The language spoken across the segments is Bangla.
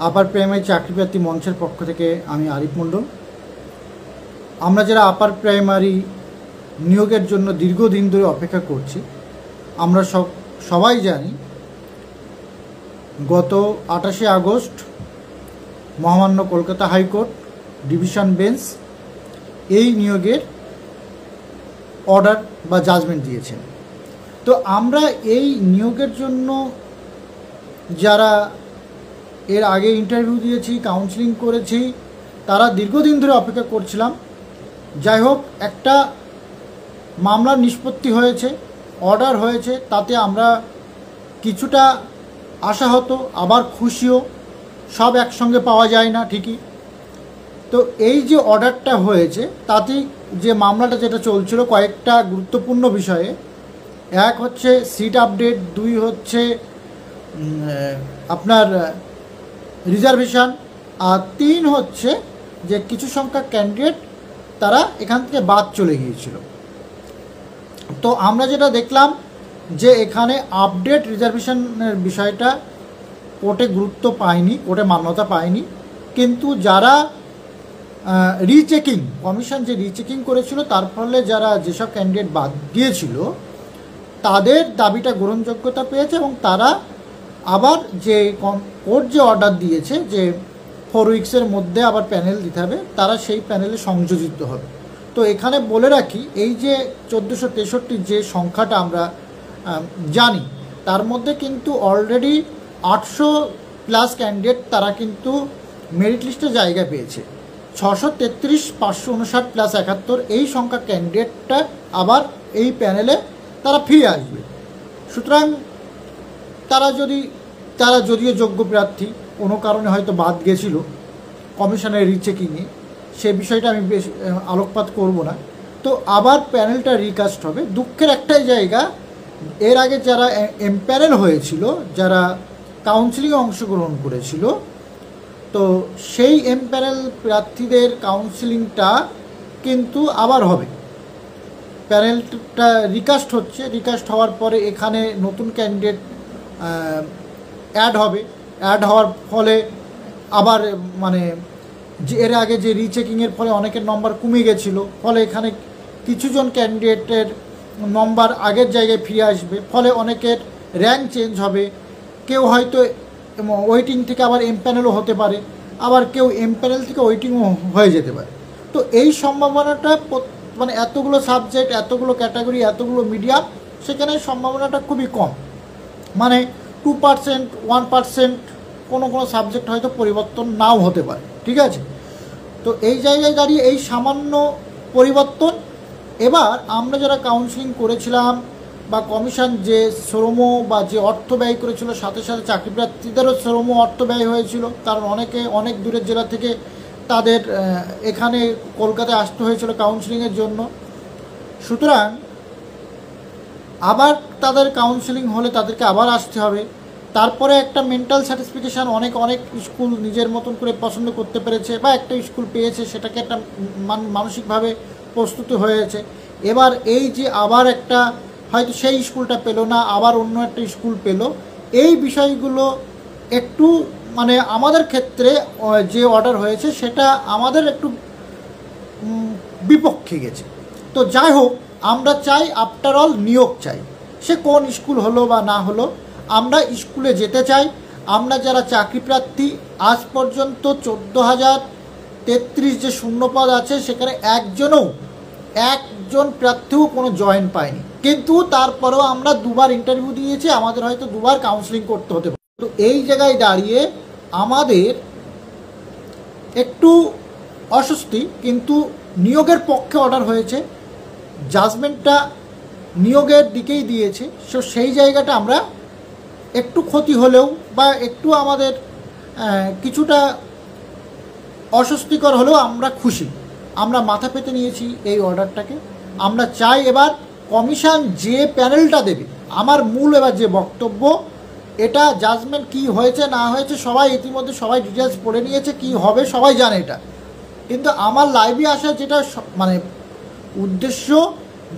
আপার প্রাইমারি চাকরিপ্রার্থী মঞ্চের পক্ষ থেকে আমি আরিফ মণ্ডল। আমরা যারা আপার প্রাইমারি নিয়োগের জন্য দীর্ঘদিন ধরে অপেক্ষা করছি, আমরা সবাই জানি গত 28শে আগস্ট মহামান্য কলকাতা হাইকোর্ট ডিভিশন বেঞ্চ এই নিয়োগের অর্ডার বা জাজমেন্ট দিয়েছেন। তো আমরা এই নিয়োগের জন্য যারা এর আগে ইন্টারভিউ দিয়েছি, কাউন্সেলিং করেছি, তারা দীর্ঘদিন ধরে অপেক্ষা করছিলাম। যাই হোক, একটা মামলার নিষ্পত্তি হয়েছে, অর্ডার হয়েছে, তাতে আমরা কিছুটা আশাহত, আবার খুশিও। সব একসঙ্গে পাওয়া যায় না ঠিকই। তো এই যে অর্ডারটা হয়েছে, তাতে যে মামলাটা যেটা চলছিল কয়েকটা গুরুত্বপূর্ণ বিষয়ে, এক হচ্ছে সিট আপডেট, দুই হচ্ছে আপনার রিজার্ভেশন, আর তিন হচ্ছে যে কিছু সংখ্যক ক্যান্ডিডেট তারা এখান থেকে বাদ চলে গিয়েছিল। তো আমরা যেটা দেখলাম যে এখানে আপডেট রিজার্ভেশনের বিষয়টা কোর্টে গুরুত্ব পায়নি, কোর্টে মান্যতা পায়নি, কিন্তু যারা রিচেকিং, কমিশন যে রিচেকিং করেছিল তার ফলে যারা যেসব ক্যান্ডিডেট বাদ গিয়েছিল তাদের দাবিটা গ্রহণযোগ্যতা পেয়েছে, এবং তারা আবার যে কোর্ট যে অর্ডার দিয়েছে যে 4 উইক্সের মধ্যে আবার প্যানেল দিতে হবে, তারা সেই প্যানেলে সংযোজিত হবে। তো এখানে বলে রাখি, এই যে 1463 যে সংখ্যাটা আমরা জানি, তার মধ্যে কিন্তু অলরেডি 800+ ক্যান্ডিডেট তারা কিন্তু মেরিট লিস্টে জায়গা পেয়েছে। 633, 559 + 71 এই সংখ্যা ক্যান্ডিডেটটা আবার এই প্যানেলে তারা ফিরে আসবে। সুতরাং তারা যদিও যোগ্য প্রার্থী, কোনো কারণে হয়তো বাদ গেছিল কমিশনের রিচেকিংয়ে, সে বিষয়টা আমি বেশ আলোকপাত করব না। তো আবার প্যানেলটা রিকাস্ট হবে। দুঃখের একটাই জায়গা, এর আগে যারা এমপ্যানেল হয়েছিল, যারা কাউন্সিলিংয়ে অংশগ্রহণ করেছিল, তো সেই এমপ্যানেল প্রার্থীদের কাউন্সিলিংটা কিন্তু আবার হবে। প্যানেলটা রিকাস্ট হচ্ছে, রিকাস্ট হওয়ার পরে এখানে নতুন ক্যান্ডিডেট অ্যাড হবে। অ্যাড হওয়ার ফলে আবার মানে যে এর আগে যে রিচেকিংয়ের ফলে অনেকের নম্বর কমে গেছিলো, ফলে এখানে কিছুজন ক্যান্ডিডেটের নম্বর আগের জায়গায় ফিরে আসবে, ফলে অনেকের র্যাঙ্ক চেঞ্জ হবে। কেউ হয়তো ওয়েটিং থেকে আবার এমপ্যানেলও হতে পারে, আবার কেউ এমপ্যানেল থেকে ওয়েটিংও হয়ে যেতে পারে। তো এই সম্ভাবনাটা মানে এতগুলো সাবজেক্ট, এতগুলো ক্যাটাগরি, এতগুলো মিডিয়াম, সেখানে সম্ভাবনাটা খুবই কম, মানে 2%, 1% কোনো সাবজেক্ট হয়তো পরিবর্তন নাও হতে পারে। ঠিক আছে, তো এই জায়গায় দাঁড়িয়ে এই সামান্য পরিবর্তন, এবার আমরা যারা কাউন্সিলিং করেছিলাম বা কমিশন যে শ্রম বা যে অর্থ ব্যয় করেছিল, সাথে সাথে চাকরি প্রার্থীদেরও শ্রম অর্থ ব্যয় হয়েছিল, কারণ অনেকে অনেক দূরের জেলা থেকে তাদের এখানে কলকাতায় আসতে হয়েছিল কাউন্সিলিংয়ের জন্য। সুতরাং আবার তাদের কাউন্সিলিং হলে তাদেরকে আবার আসতে হবে। তারপরে একটা মেন্টাল স্যাটিসফিকেশান, অনেক স্কুল নিজের মতন করে পছন্দ করতে পেরেছে বা একটা স্কুল পেয়েছে, সেটাকে একটা মানসিকভাবে প্রস্তুত হয়েছে। এবার এই যে আবার একটা হয়তো সেই স্কুলটা পেলো না, আবার অন্য একটা স্কুল পেলো, এই বিষয়গুলো একটু মানে আমাদের ক্ষেত্রে যে অর্ডার হয়েছে সেটা আমাদের একটু বিপক্ষে গেছে। তো যাই হোক, আমরা চাই, আফটার অল নিয়োগ চাই, সে কোন স্কুল হলো বা না হলো, আমরা স্কুলে যেতে চাই। আমরা যারা চাকরি প্রার্থী, আজ পর্যন্ত 14,033 যে শূন্যপদ আছে, সেখানে একজন প্রার্থীও কোনো জয়েন পায়নি, কিন্তু তারপরেও আমরা 2বার ইন্টারভিউ দিয়েছি, আমাদের হয়তো 2বার কাউন্সেলিং করতে হতে পারে। তো এই জায়গায় দাঁড়িয়ে আমাদের একটু অস্বস্তি, কিন্তু নিয়োগের পক্ষে অর্ডার হয়েছে, জাজমেন্টটা নিয়োগের দিকেই দিয়েছে। সেই জায়গাটা আমরা একটু ক্ষতি হলেও বা একটু আমাদের কিছুটা অস্বস্তিকর হলেও আমরা খুশি, আমরা মাথা পেতে নিয়েছি এই অর্ডারটাকে। আমরা চাই এবার কমিশন যে প্যানেলটা দেবে, আমার মূল এবার যে বক্তব্য, এটা জাজমেন্ট কি হয়েছে না হয়েছে সবাই ইতিমধ্যে সবাই ডিটেলস পড়ে নিয়েছে, কি হবে সবাই জানে এটা, কিন্তু আমার লাইভে আসা যেটা মানে উদ্দেশ্য,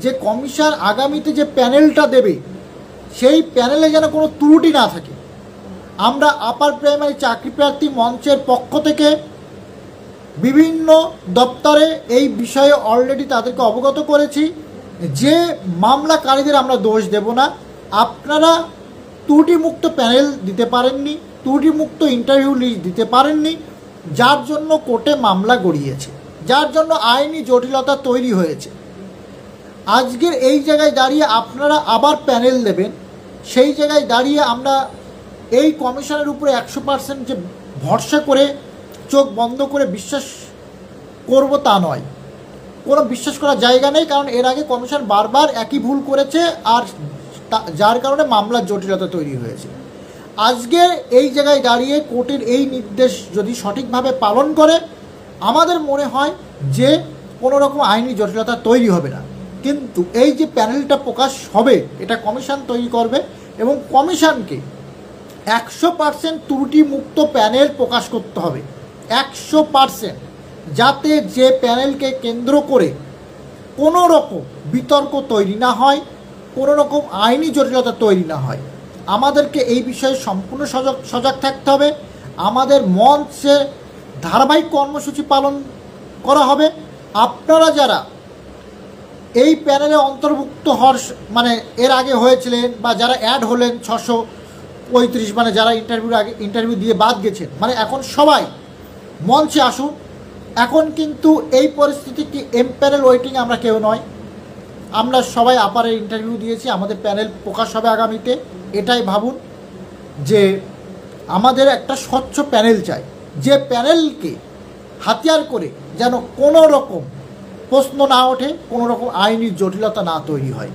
যে কমিশন আগামীতে যে প্যানেলটা দেবে সেই প্যানেলে যেন কোনো ত্রুটি না থাকে। আমরা আপার প্রাইমারি চাকরি প্রার্থী মঞ্চের পক্ষ থেকে বিভিন্ন দপ্তরে এই বিষয়ে অলরেডি তাদেরকে অবগত করেছি যে মামলাকারীদের আমরা দোষ দেব না। আপনারা ত্রুটিমুক্ত প্যানেল দিতে পারেননি, ত্রুটিমুক্ত ইন্টারভিউ লিস্ট দিতে পারেননি, যার জন্য কোর্টে মামলা গড়িয়েছে, যার জন্য আইনি জটিলতা তৈরি হয়েছে। আজকের এই জায়গায় দাঁড়িয়ে আপনারা আবার প্যানেল দেবেন, সেই জায়গায় দাঁড়িয়ে আমরা এই কমিশনের উপরে 100% যে ভরসা করে চোখ বন্ধ করে বিশ্বাস করব তা নয়, কোনো বিশ্বাস করার জায়গা নেই। কারণ এর আগে কমিশন বারবার একই ভুল করেছে, আর যার কারণে মামলার জটিলতা তৈরি হয়েছে। আজকে এই জায়গায় দাঁড়িয়ে কোর্টের এই নির্দেশ যদি সঠিকভাবে পালন করে, আমাদের মনে হয় যে কোনো রকম আইনি জটিলতা তৈরি হবে না। কিন্তু এই যে প্যানেলটা প্রকাশ হবে, এটা কমিশন তৈরি করবে এবং কমিশনকে 100% ত্রুটিমুক্ত প্যানেল প্রকাশ করতে হবে, 100%, যাতে যে প্যানেলকে কেন্দ্র করে কোনো রকম বিতর্ক তৈরি না হয়, কোনো রকম আইনি জটিলতা তৈরি না হয়। আমাদেরকে এই বিষয়ে সম্পূর্ণ সজাগ থাকতে হবে। আমাদের মঞ্চে ধারাবাহিক কর্মসূচি পালন করা হবে। আপনারা যারা এই প্যানেলে অন্তর্ভুক্ত হওয়ার মানে এর আগে হয়েছিলেন বা যারা অ্যাড হলেন 635, মানে যারা ইন্টারভিউ দিয়ে বাদ গেছেন, মানে এখন সবাই মঞ্চে আসুন। এখন কিন্তু এই পরিস্থিতি কি এম প্যানেল ওয়েটিং আমরা কেউ নয়, আমরা সবাই আপারের ইন্টারভিউ দিয়েছি, আমাদের প্যানেল প্রকাশ হবে আগামীতে। এটাই ভাবুন যে আমাদের একটা স্বচ্ছ প্যানেল চাই, যে প্যানেলকে হাতিয়ার করে যেন কোনো রকম প্রশ্ন না ওঠে, কোনো রকম আইনি জটিলতা না তৈরি হয়।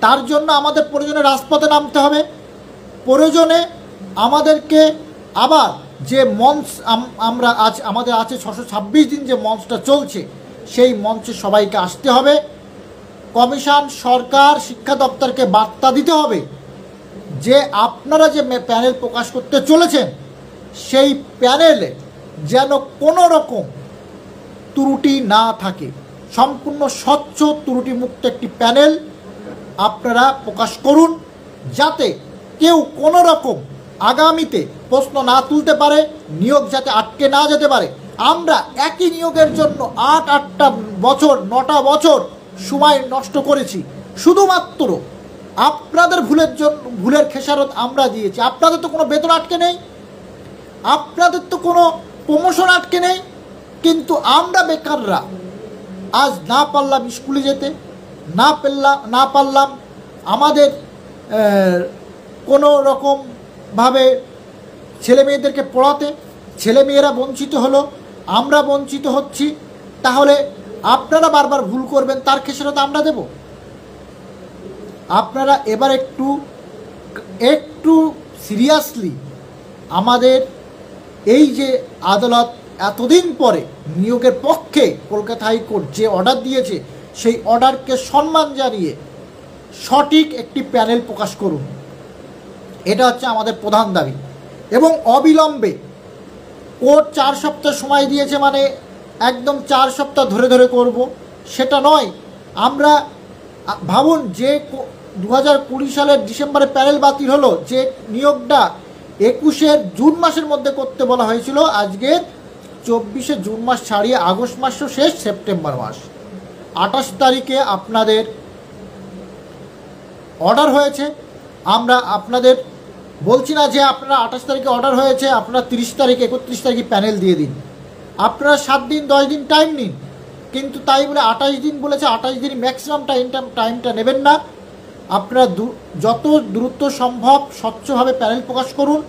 তার জন্য আমাদের প্রয়োজনে রাজপথে নামতে হবে। প্রয়োজনে আমাদেরকে আবার যে মঞ্চ আমরা আমাদের আছে 626 দিন যে মঞ্চটা চলছে, সেই মঞ্চে সবাইকে আসতে হবে। কমিশন, সরকার, শিক্ষা দপ্তরকে বার্তা দিতে হবে যে আপনারা যে প্যানেল প্রকাশ করতে চলেছেন, সেই প্যানেলে যেন কোনো রকম ত্রুটি না থাকে, সম্পূর্ণ স্বচ্ছ ত্রুটিমুক্ত একটি প্যানেল আপনারা প্রকাশ করুন, যাতে কেউ কোনো রকম আগামীতে প্রশ্ন না তুলতে পারে, নিয়োগ যাতে আটকে না যেতে পারে। আমরা একই নিয়োগের জন্য 8টা বছর 9টা বছর সময় নষ্ট করেছি, শুধুমাত্র আপনাদের ভুলের খেসারত আমরা দিয়েছি। আপনাদের তো কোনো বেতন আটকে নেই, আপনাদের তো কোনো প্রমোশন আটকে নেই, কিন্তু আমরা বেকাররা আজ না পারলাম স্কুলে যেতে, না পারলাম আমাদের কোনো রকমভাবে ছেলে মেয়েদেরকে পড়াতে, ছেলেমেয়েরা বঞ্চিত হলো, আমরা বঞ্চিত হচ্ছি। তাহলে আপনারা বারবার ভুল করবেন, তার খেসারত আমরা দেব? আপনারা এবার একটু সিরিয়াসলি আমাদের এই যে আদালত এতদিন পরে নিয়োগের পক্ষে কলকাতা হাইকোর্ট যে অর্ডার দিয়েছে, সেই অর্ডারকে সম্মান জানিয়ে সঠিক একটি প্যানেল প্রকাশ করুন। এটা হচ্ছে আমাদের প্রধান দাবি। এবং অবিলম্বে কোর্ট 4 সপ্তাহ সময় দিয়েছে, মানে একদম 4 সপ্তাহ ধরে ধরে করব সেটা নয়। আমরা ভাবুন যে 2020 সালের ডিসেম্বরে প্যানেল বাতিল হলো, যে নিয়োগটা 21 জুন মাসের মধ্যে করতে বলা হয়েছিল, আজকে 24 জুন মাস ছাড়িয়ে আগস্ট মাসও শেষ, সেপ্টেম্বর মাস। 28 তারিখে আপনাদের অর্ডার হয়েছে। আমরা আপনাদের বলছি না যে আপনারা 28 তারিখে অর্ডার হয়েছে, আপনারা 30 তারিখ 31 তারিখে প্যানেল দিয়ে দিন। আপনারা 7 দিন 10 দিন টাইম নিন, কিন্তু তাই বলে 28 দিন বলেছে, 28 দিন ম্যাক্সিমাম টাইমটা নেবেন না। আপনারা যত দ্রুত সম্ভব স্বচ্ছভাবে প্যানেল প্রকাশ করুন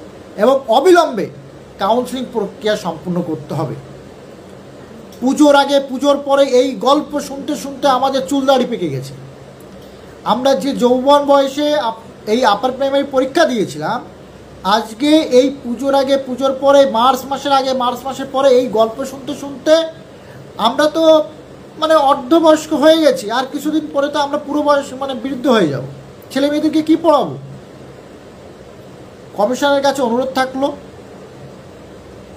এবং অবিলম্বে কাউন্সেলিং প্রক্রিয়া সম্পূর্ণ করতে হবে। পুজোর আগে পুজোর পরে এই গল্প শুনতে শুনতে আমাদের চুলদাড়ি পেকে গেছে। আমরা যে যৌবন বয়সে এই আপার প্রাইমারি পরীক্ষা দিয়েছিলাম, আজকে এই পুজোর আগে পুজোর পরে মার্চ মাসের আগে মার্চ মাসের পরে এই গল্প শুনতে শুনতে আমরা তো মানে অর্ধবয়স্ক হয়ে গেছি। আর কিছুদিন পরে তো আমরা পুরো বয়স মানে বৃদ্ধ হয়ে যাব। ছেলে মেয়েদেরকে কী পড়াবো? কমিশনের কাছে অনুরোধ থাকলো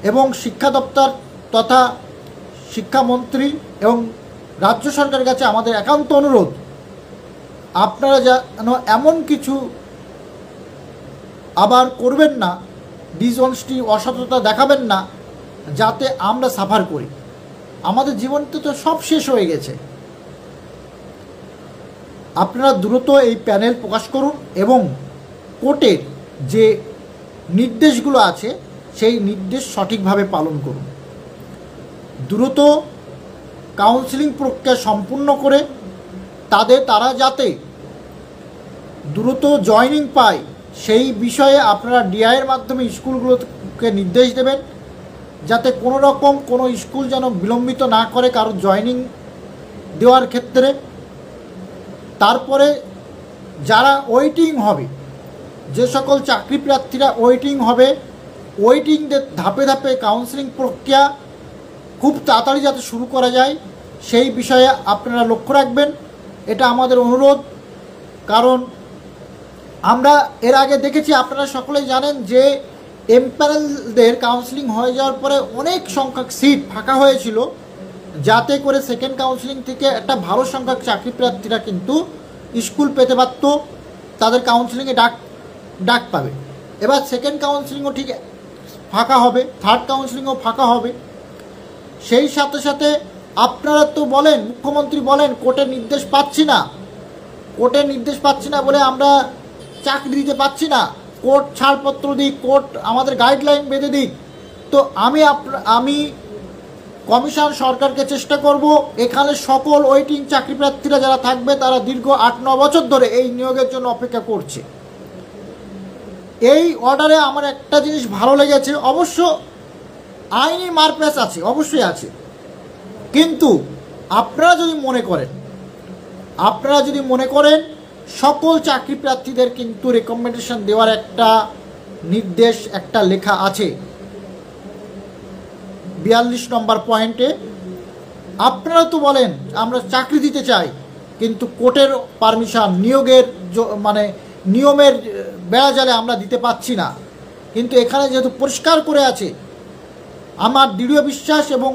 এবং শিক্ষা দপ্তর তথা শিক্ষামন্ত্রী এবং রাজ্য সরকারের কাছে আমাদের একান্ত অনুরোধ, আপনারা যেন এমন কিছু আবার করবেন না, ডিসঅনেস্টি অসততা দেখাবেন না, যাতে আমরা সাফার করি। আমাদের জীবনতে তো সব শেষ হয়ে গেছে। আপনারা দ্রুত এই প্যানেল প্রকাশ করুন এবং কোর্টের যে নির্দেশগুলো আছে সেই নির্দেশ সঠিকভাবে পালন করুন। দ্রুত কাউন্সেলিং প্রক্রিয়া সম্পূর্ণ করে তারা যাতে দ্রুত জয়নিং পায় সেই বিষয়ে আপনারা ডিআইয়ের মাধ্যমে স্কুলগুলোকে নির্দেশ দেবেন, যাতে কোনো রকম কোনো স্কুল যেন বিলম্বিত না করে কারো জয়নিং দেওয়ার ক্ষেত্রে। তারপরে যারা ওয়েটিং হবে, যে সকল চাকরি প্রার্থীরা ওয়েটিং হবে, ওয়েটিংদের ধাপে ধাপে কাউন্সেলিং প্রক্রিয়া খুব তাড়াতাড়ি যাতে শুরু করা যায় সেই বিষয়ে আপনারা লক্ষ্য রাখবেন, এটা আমাদের অনুরোধ। কারণ আমরা এর আগে দেখেছি, আপনারা সকলেই জানেন যে এমপ্যানেলদের কাউন্সেলিং হয়ে যাওয়ার পরে অনেক সংখ্যক সিট ফাঁকা হয়েছিল, যাতে করে সেকেন্ড কাউন্সেলিং থেকে একটা ভালো সংখ্যক চাকরি প্রার্থীরা কিন্তু স্কুল পেতে পারত, তাদের কাউন্সেলিংয়ে ডাক পাবে। এবার সেকেন্ড কাউন্সেলিংও ঠিক ফাঁকা হবে, থার্ড কাউন্সেলিংও ফাঁকা হবে। সেই সাথে সাথে আপনারা তো বলেন, মুখ্যমন্ত্রী বলেন কোর্টের নির্দেশ পাচ্ছি না বলে আমরা চাকরি দিতে পাচ্ছি না, কোর্ট ছাড়পত্র দিক, কোর্ট আমাদের গাইডলাইন বেঁধে দিক। তো আমি কমিশন সরকারকে চেষ্টা করব, এখানে সকল ওয়েটিং চাকরি প্রার্থীরা যারা থাকবে তারা দীর্ঘ 8-9 বছর ধরে এই নিয়োগের জন্য অপেক্ষা করছে। এই অর্ডারে আমার একটা জিনিস ভালো লেগেছে, অবশ্য আইনি মারপ্যাচ আছে, অবশ্যই আছে, কিন্তু আপনারা যদি মনে করেন সকল চাকরি প্রার্থীদের কিন্তু রেকমেন্ডেশন দেওয়ার একটা নির্দেশ, একটা লেখা আছে 42 নম্বর পয়েন্টে। আপনারা তো বলেন আমরা চাকরি দিতে চাই, কিন্তু কোর্টের পারমিশন নিয়মের বেড়াজালে আমরা দিতে পাচ্ছি না। কিন্তু এখানে যেহেতু পরিষ্কার করে আছে, আমার দৃঢ় বিশ্বাস এবং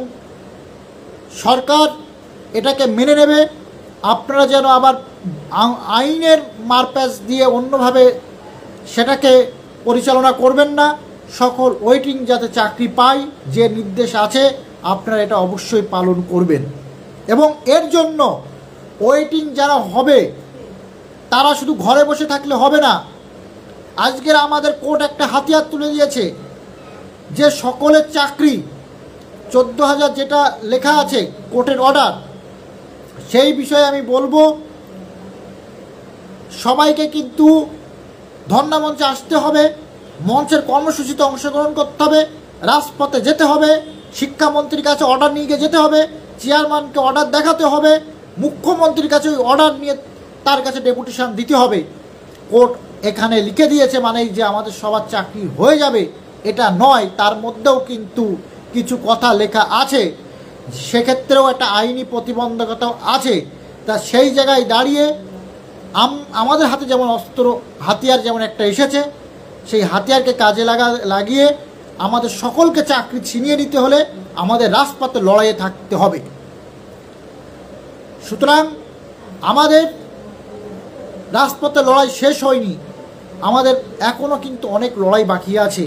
সরকার এটাকে মেনে নেবে। আপনারা যেন আবার আইনের মারপ্যাচ দিয়ে অন্যভাবে সেটাকে পরিচালনা করবেন না। সকল ওয়েটিং যাতে চাকরি পায়, যে নির্দেশ আছে আপনারা এটা অবশ্যই পালন করবেন। এবং এর জন্য ওয়েটিং যারা হবে তারা শুধু ঘরে বসে থাকলে হবে না। আজকের আমাদের কোর্ট একটা হাতিয়ার তুলে দিয়েছে, যে সকলের চাকরি 14,000 যেটা লেখা আছে কোর্টের অর্ডার, সেই বিষয়ে আমি বলবো সবাইকে কিন্তু ধর্ণা মঞ্চে আসতে হবে, মঞ্চের কর্মসূচিতে অংশগ্রহণ করতে হবে, রাজপথে যেতে হবে, শিক্ষামন্ত্রীর কাছে অর্ডার নিয়ে যেতে হবে, চেয়ারম্যানকে অর্ডার দেখাতে হবে, মুখ্যমন্ত্রীর কাছে ওই অর্ডার নিয়ে তার কাছে ডেপুটেশন দিতে হবে। কোর্ট এখানে লিখে দিয়েছে মানেই যে আমাদের সবার চাকরি হয়ে যাবে এটা নয়, তার মধ্যেও কিন্তু কিছু কথা লেখা আছে, সেক্ষেত্রেও একটা আইনি প্রতিবন্ধকতাও আছে। তা সেই জায়গায় দাঁড়িয়ে আমাদের হাতে যেমন হাতিয়ার যেমন একটা এসেছে, সেই হাতিয়ারকে কাজে লাগিয়ে আমাদের সকলকে চাকরি ছিনিয়ে নিতে হলে আমাদের রাজপথে লড়াইয়ে থাকতে হবে। সুতরাং আমাদের রাজপথে লড়াই শেষ হয়নি, আমাদের এখনও কিন্তু অনেক লড়াই বাকি আছে।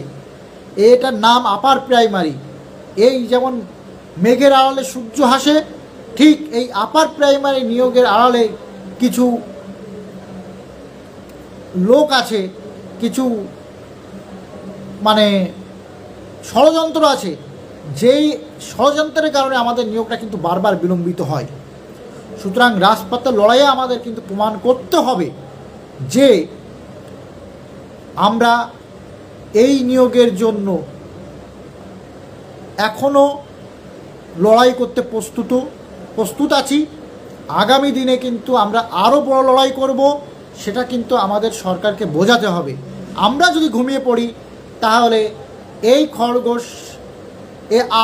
এটার নাম আপার প্রাইমারি। এই যেমন মেঘের আড়ালে সূর্য হাসে, ঠিক এই আপার প্রাইমারি নিয়োগের আড়ালে কিছু লোক আছে, কিছু ষড়যন্ত্র আছে, যেই ষড়যন্ত্রের কারণে আমাদের নিয়োগটা কিন্তু বারবার বিলম্বিত হয়। সুতরাং রাজপথের লড়াইয়ে আমাদের কিন্তু প্রমাণ করতে হবে যে আমরা এই নিয়োগের জন্য এখনও লড়াই করতে প্রস্তুত আছি। আগামী দিনে কিন্তু আমরা আরও বড় লড়াই করব, সেটা কিন্তু আমাদের সরকারকে বোঝাতে হবে। আমরা যদি ঘুমিয়ে পড়ি তাহলে এই খরগোশ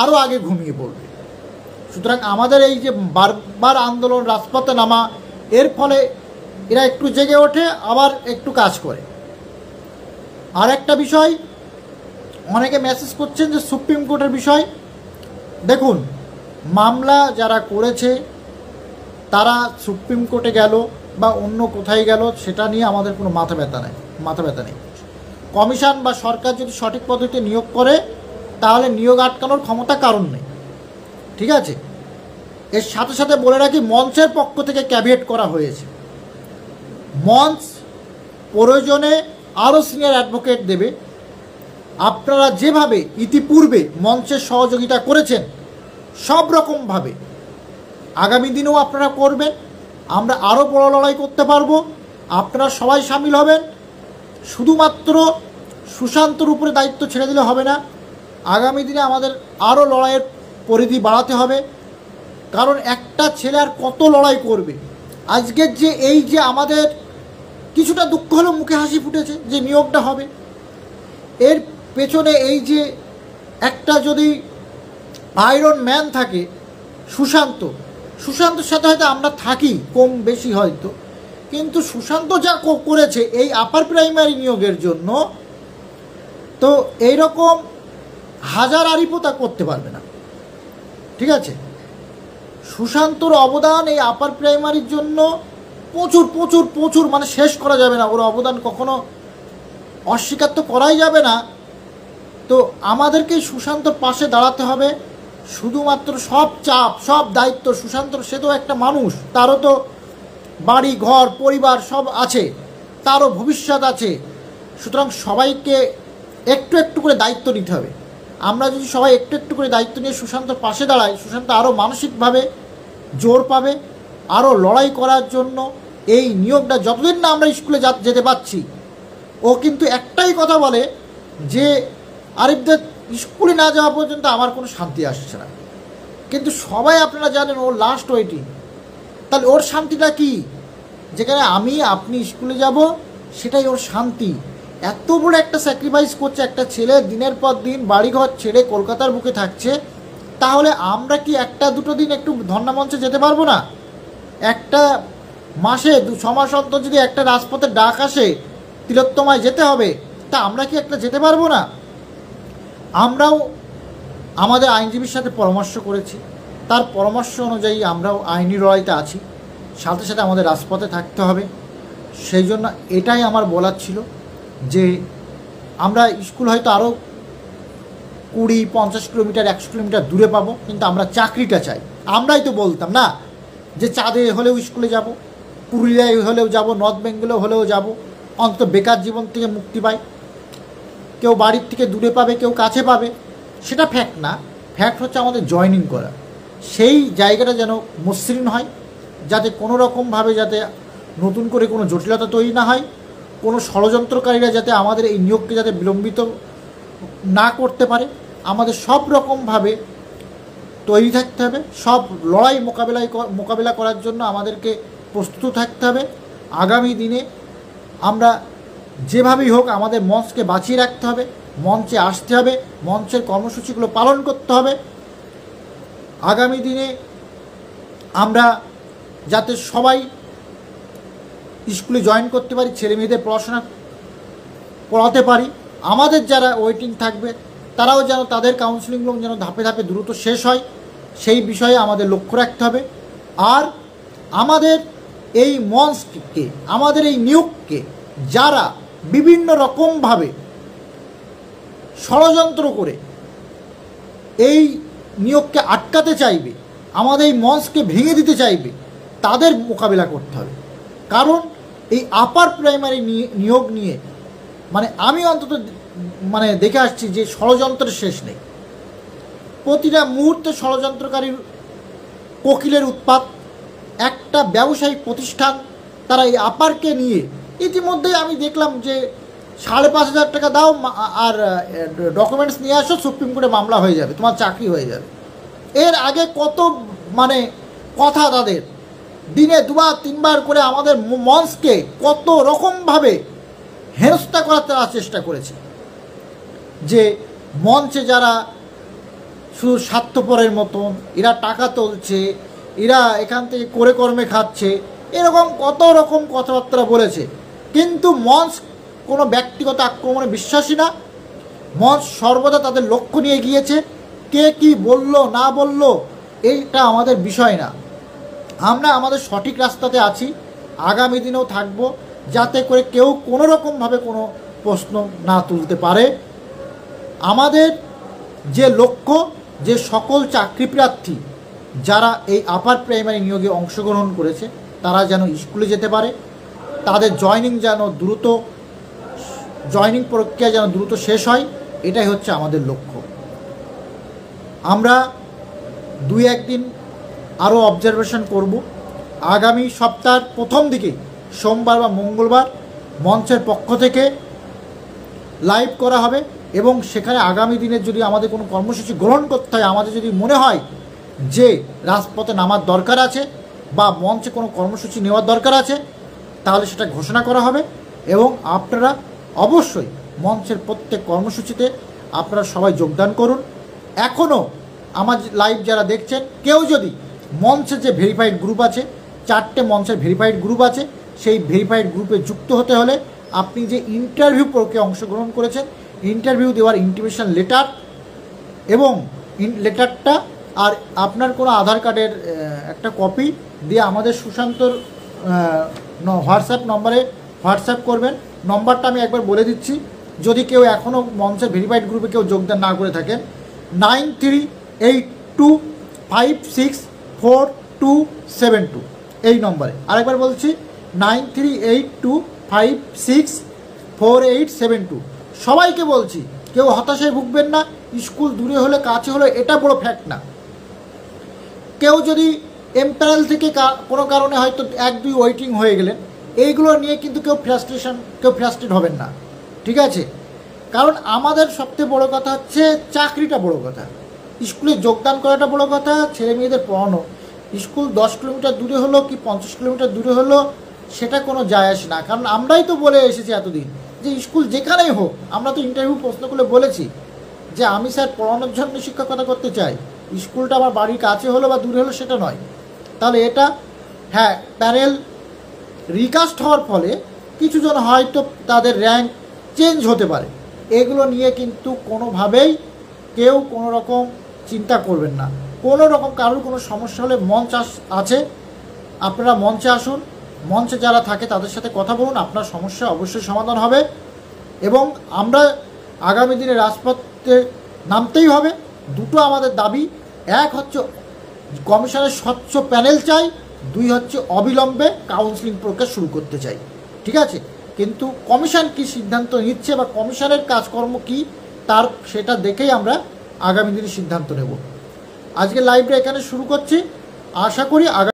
আরও আগে ঘুমিয়ে পড়বে। সুতরাং আমাদের এই যে বারবার আন্দোলন, রাজপথে নামা, এর ফলে এরা একটু জেগে ওঠে, আবার একটু কাজ করে। আর একটা বিষয়, অনেকে মেসেজ করছেন যে সুপ্রিম কোর্টের বিষয়। দেখুন, মামলা যারা করেছে তারা সুপ্রিম কোর্টে গেল বা অন্য কোথায় গেল সেটা নিয়ে আমাদের কোনো মাথা ব্যথা নেই। কমিশন বা সরকার যদি সঠিক পদ্ধতিতে নিয়োগ করে তাহলে নিয়োগ আটকানোর ক্ষমতা কারণ নেই, ঠিক আছে। এর সাথে সাথে বলে রাখি, মঞ্চের পক্ষ থেকে ক্যাভিয়েট করা হয়েছে, মঞ্চ প্রয়োজনে আরও সিনিয়র অ্যাডভোকেট দেবে। আপনারা যেভাবে ইতিপূর্বে মঞ্চের সহযোগিতা করেছেন সব রকমভাবে আগামী দিনেও আপনারা করবেন। আমরা আরও বড় লড়াই করতে পারবো, আপনারা সবাই সামিল হবেন। শুধুমাত্র সুশান্তর উপরে দায়িত্ব ছেড়ে দিলে হবে না, আগামী দিনে আমাদের আরও লড়াইয়ের পরিধি বাড়াতে হবে। কারণ একটা ছেলে আর কত লড়াই করবে। আজকের যে এই যে আমাদের কিছুটা দুঃখ হলেও মুখে হাসি ফুটেছে যে নিয়োগটা হবে, এর পেছনে এই যে একটা যদি আয়রন ম্যান থাকে সুশান্তর সাথে হয়তো আমরা থাকি কম বেশি হয়তো, কিন্তু সুশান্ত যা করেছে এই আপার প্রাইমারি নিয়োগের জন্য, তো এইরকম হাজার আরিপোতা করতে পারবে না, ঠিক আছে। সুশান্তর অবদান এই আপার প্রাইমারির জন্য প্রচুর প্রচুর প্রচুর, মানে শেষ করা যাবে না, ওর অবদান কখনো অস্বীকার তো করাই যাবে না। তো আমাদেরকে সুশান্তর পাশে দাঁড়াতে হবে। শুধুমাত্র সব চাপ সব দায়িত্ব সুশান্তর, সে তো একটা মানুষ, তারও তো বাড়ি ঘর পরিবার সব আছে, তারও ভবিষ্যৎ আছে। সুতরাং সবাইকে একটু একটু করে দায়িত্ব নিতে হবে। আমরা যদি সবাই একটু একটু করে দায়িত্ব নিয়ে সুশান্তর পাশে দাঁড়াই, সুশান্ত আরও মানসিকভাবে জোর পাবে, আরও লড়াই করার জন্য। এই নিয়োগটা যতদিন না আমরা স্কুলে যেতে পারছি, ও কিন্তু একটাই কথা বলে যে আরিফদের স্কুলে না যাওয়া পর্যন্ত আমার কোনো শান্তি আসছে না। কিন্তু সবাই আপনারা জানেন ওর লাস্ট ওয়েটিং, তাহলে ওর শান্তিটা কি? যেখানে আপনি স্কুলে যাব সেটাই ওর শান্তি। এত বড় একটা স্যাক্রিফাইস করছে একটা ছেলে, দিনের পর দিন বাড়িঘর ছেড়ে কলকাতার বুকে থাকছে, তাহলে আমরা কি একটা দুটো দিন একটু ধর্ণা মঞ্চে যেতে পারবো না? একটা মাসে 6 মাস অন্তর যদি একটা রাজপথের ডাক আসে তিলোত্তমায় যেতে হবে, তা আমরা কি একটা যেতে পারবো না? আমরাও আমাদের আইনজীবীর সাথে পরামর্শ করেছি, তার পরামর্শ অনুযায়ী আমরাও আইনি লড়াইতে আছি, সাথে সাথে আমাদের রাজপথে থাকতে হবে। সেই জন্য এটাই আমার বলার ছিল যে আমরা স্কুল হয়তো আরও 20-50 কিলোমিটার 100 কিলোমিটার দূরে পাবো, কিন্তু আমরা চাকরিটা চাই। আমরাই তো বলতাম না যে চাঁদে হলেও স্কুলে যাব, পুরুলিয়ায় হলেও যাব, নর্থ বেঙ্গলে হলেও যাব, অন্তত বেকার জীবন থেকে মুক্তি পাই। কেউ বাড়ির থেকে দূরে পাবে, কেউ কাছে পাবে, সেটা ফ্যাক্ট না। ফ্যাক্ট হচ্ছে আমাদের জয়েনিং করা, সেই জায়গাটা যেন মসৃণ হয়, যাতে কোনো রকমভাবে যাতে নতুন করে কোনো জটিলতা তৈরি না হয়, কোনো ষড়যন্ত্রকারীরা যাতে আমাদের এই নিয়োগকে যাতে বিলম্বিত না করতে পারে। আমাদের সব রকমভাবে তৈরি থাকতে হবে, সব লড়াই মোকাবেলা করার জন্য আমাদেরকে প্রস্তুত থাকতে হবে। আগামী দিনে আমরা যেভাবেই হোক আমাদের মঞ্চকে বাঁচিয়ে রাখতে হবে, মঞ্চে আসতে হবে, মঞ্চের কর্মসূচিগুলো পালন করতে হবে। আগামী দিনে আমরা যাতে সবাই স্কুলে জয়েন করতে পারি, ছেলে মেয়েদের পড়াশোনা পড়াতে পারি, আমাদের যারা ওয়েটিং থাকবে তারাও যেন তাদের কাউন্সিলিংগুলো যেন ধাপে ধাপে দ্রুত শেষ হয়, সেই বিষয়ে আমাদের লক্ষ্য রাখতে হবে। আর আমাদের এই মঞ্চকে, আমাদের এই নিয়োগকে যারা বিভিন্ন রকমভাবে ষড়যন্ত্র করে এই নিয়োগকে আটকাতে চাইবে, আমাদের এই মঞ্চকে ভেঙে দিতে চাইবে, তাদের মোকাবিলা করতে হবে। কারণ এই আপার প্রাইমারি নিয়োগ নিয়ে আমি অন্তত দেখে আসছি যে ষড়যন্ত্রের শেষ নেই। প্রতিটা মুহূর্তে ষড়যন্ত্রকারীর কোকিলের উৎপাত। একটা ব্যবসায়িক প্রতিষ্ঠান তারা এই আপারকে নিয়ে ইতিমধ্যেই আমি দেখলাম যে 5,500 টাকা দাও আর ডকুমেন্টস নিয়ে আসো, সুপ্রিম কোর্টে মামলা হয়ে যাবে, তোমার চাকরি হয়ে যাবে। এর আগে কত কথা তাদের, দিনে 2-3 বার করে আমাদের মঞ্চকে কত রকমভাবে হেনস্থা করার তারা চেষ্টা করেছে, যে মঞ্চে যারা শুধু স্বার্থপরের মতন, এরা টাকা তুলছে, এরা এখান থেকে করে কর্মে খাচ্ছে, এরকম কত রকম কথাবার্তা বলেছে। কিন্তু মঞ্চ কোনো ব্যক্তিগত আক্রমণে বিশ্বাসী না, মঞ্চ সর্বদা তাদের লক্ষ্য নিয়ে গিয়েছে। কে কি বলল না বলল এইটা আমাদের বিষয় না, আমরা আমাদের সঠিক রাস্তাতে আছি, আগামী দিনেও থাকবো, যাতে করে কেউ কোনো রকমভাবে কোনো প্রশ্ন না তুলতে পারে। আমাদের যে লক্ষ্য, যে সকল চাকরি প্রার্থী যারা এই আপার প্রাইমারি নিয়োগে অংশগ্রহণ করেছে তারা যেন স্কুলে যেতে পারে, তাদের জয়নিং প্রক্রিয়া যেন দ্রুত শেষ হয়, এটাই হচ্ছে আমাদের লক্ষ্য। আমরা 2-1 দিন আরও অবজারভেশন করব। আগামী সপ্তাহের প্রথম দিকে সোমবার বা মঙ্গলবার মঞ্চের পক্ষ থেকে লাইভ করা হবে এবং সেখানে আগামী দিনের যদি আমাদের কোনো কর্মসূচি গ্রহণ করতে হয়, আমাদের যদি মনে হয় যে রাজপথে নামার দরকার আছে বা মঞ্চে কোনো কর্মসূচি নেওয়ার দরকার আছে, তাহলে সেটা ঘোষণা করা হবে এবং আপনারা অবশ্যই মঞ্চের প্রত্যেক কর্মসূচিতে আপনারা সবাই যোগদান করুন। এখনও আমার লাইভ যারা দেখছেন, কেউ যদি মঞ্চে যে ভেরিফাইড গ্রুপ আছে, 4টে মঞ্চের ভেরিফাইড গ্রুপ আছে, সেই ভেরিফাইড গ্রুপে যুক্ত হতে হলে আপনি যে ইন্টারভিউ প্রক্রিয়া অংশগ্রহণ করেছেন, ইন্টারভিউ দেওয়ার ইন্টিমেশন লেটার এবং লেটারটা আর আপনার কোনো আধার কার্ডের একটা কপি দিয়ে আমাদের সুশান্তর হোয়াটসঅ্যাপ নম্বরে হোয়াটসঅ্যাপ করবেন। নম্বরটা আমি একবার বলে দিচ্ছি, যদি কেউ এখনও মঞ্চের ভেরিফাইড গ্রুপে কেউ যোগদান না করে থাকেন, 9382564272 এই নম্বরে। আরেকবার বলছি, 9382564872। সবাইকে বলছি, কেউ হতাশায় ভুগবেন না। স্কুল দূরে হলে কাছে হলে এটা বড় ফ্যাক্ট না। কেউ যদি এমপ্যানেল থেকে কোনো কারণে হয়তো 1-2 ওয়েটিং হয়ে গেলেন, এইগুলো নিয়ে কিন্তু কেউ ফ্রাস্ট্রেট হবেন না, ঠিক আছে? কারণ আমাদের সবচেয়ে বড় কথা হচ্ছে চাকরিটা বড় কথা, স্কুলে যোগদান করাটা বড় কথা, ছেলে মেয়েদের পড়ানো। স্কুল 10 কিলোমিটার দূরে হলো কি 50 কিলোমিটার দূরে হলো সেটা কোনো যায় আসে না। কারণ আমরাই তো বলে এসেছি এতদিন যে স্কুল যেখানেই হোক, আমরা তো ইন্টারভিউ প্রশ্ন করে বলেছি যে আমি স্যার পড়ানোর জন্য শিক্ষকতা করতে চাই, স্কুলটা আমার বাড়ির কাছে হলো বা দূরে হলো সেটা নয়। তাহলে এটা, হ্যাঁ, প্যানেল রিকাস্ট হওয়ার ফলে কিছুজন হয়তো তাদের র্যাঙ্ক চেঞ্জ হতে পারে, এগুলো নিয়ে কিন্তু কোনোভাবেই কেউ কোনো রকম চিন্তা করবেন না। কোনো রকম কারোর কোনো সমস্যা হলে মঞ্চ আছে, আপনারা মঞ্চে আসুন, মঞ্চে যারা থাকে তাদের সাথে কথা বলুন, আপনার সমস্যা অবশ্যই সমাধান হবে। এবং আমরা আগামী দিনে রাজপথে নামতেই হবে। দুটো আমাদের দাবি, এক হচ্ছে কমিশনের স্বচ্ছ প্যানেল চাই, 2 হচ্ছে অবিলম্বে কাউন্সিলিং প্রক্রিয়া শুরু করতে চাই, ঠিক আছে? কিন্তু কমিশন কি সিদ্ধান্ত নিচ্ছে বা কমিশনের কাজকর্ম কি, সেটা দেখেই আমরা আগামী দিনে সিদ্ধান্ত নেব। আজকে লাইভটা এখানে শুরু করছি, আশা করি